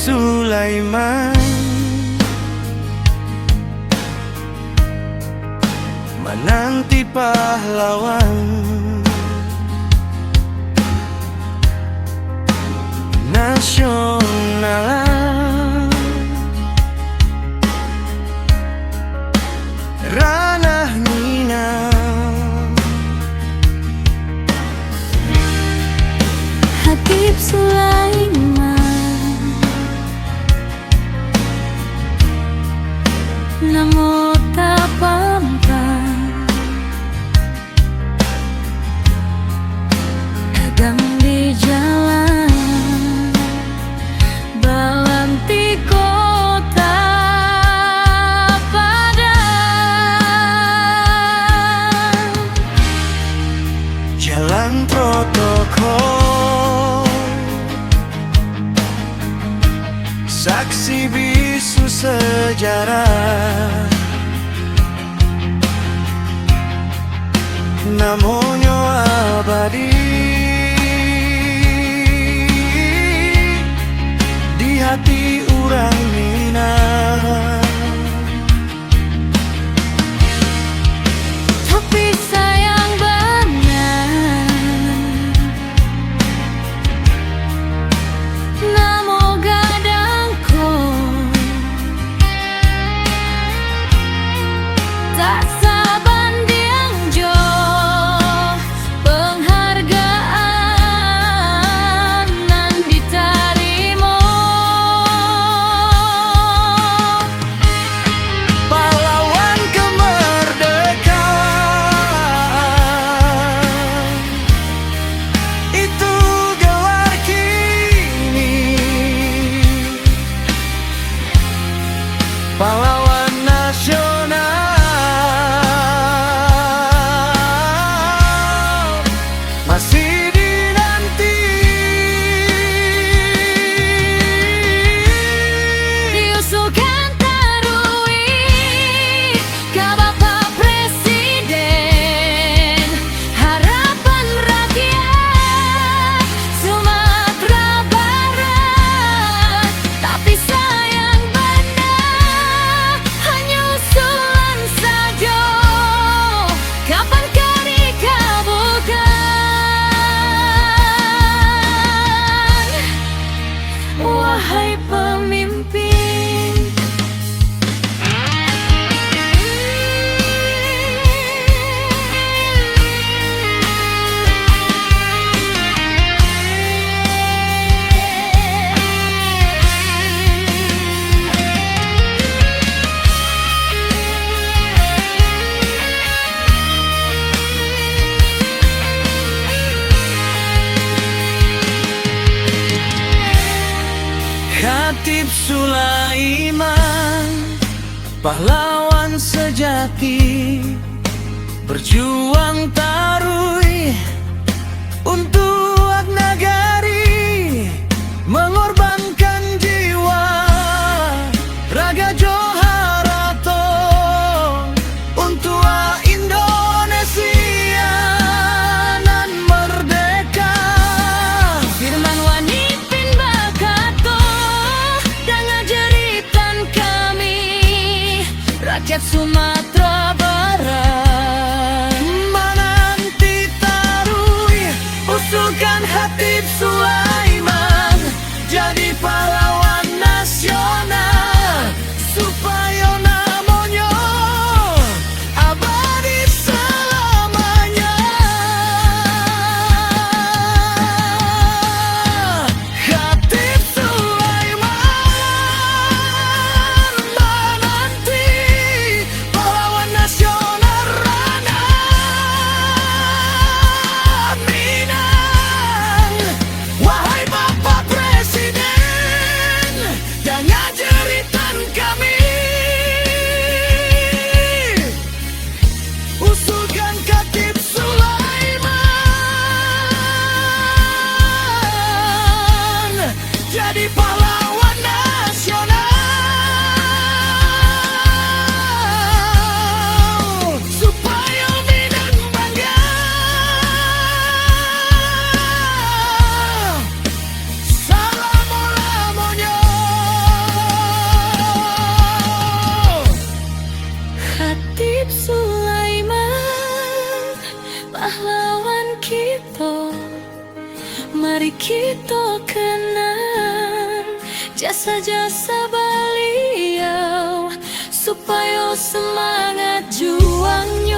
Sulaiman menanti pahlawan nasional. Ranah Minang, Hatip Sulaiman, Namo Tapampan, dagang di jalan Balanti kota Padang, jalan protokol, saksi bisu sejarah, namanya abadi di hati orang Minang. tapi sayang banget namo gadangku tak sabanding jo penghargaan nan diterima. Pahlawan kemerdekaan, itu gelar kini. Pahlawan nasional masih dinanti. Diusulkan tarui ke Bapak Presiden, harapan rakyat Sumatera Barat. Tapi sayang benar hanya usulan saja, kapankah dikabulkan? Wahai pemimpin, Hatip Sulaiman, pahlawan sejati, berjuang tarui untuk hak nagari, mengorbankan jiwa, raga Joharato untuk Indonesia nan merdeka. Firman wanipin bakato dan ngajeritan kami rakyat Sumatera Barat. Menanti tarui usulkan Hatip Sulaiman jadi pahlawan nasional, supaya namanya abadi selamanya. Hatip Sulaiman menanti pahlawan kita kenang jasa-jasa beliau supaya semangat juangnya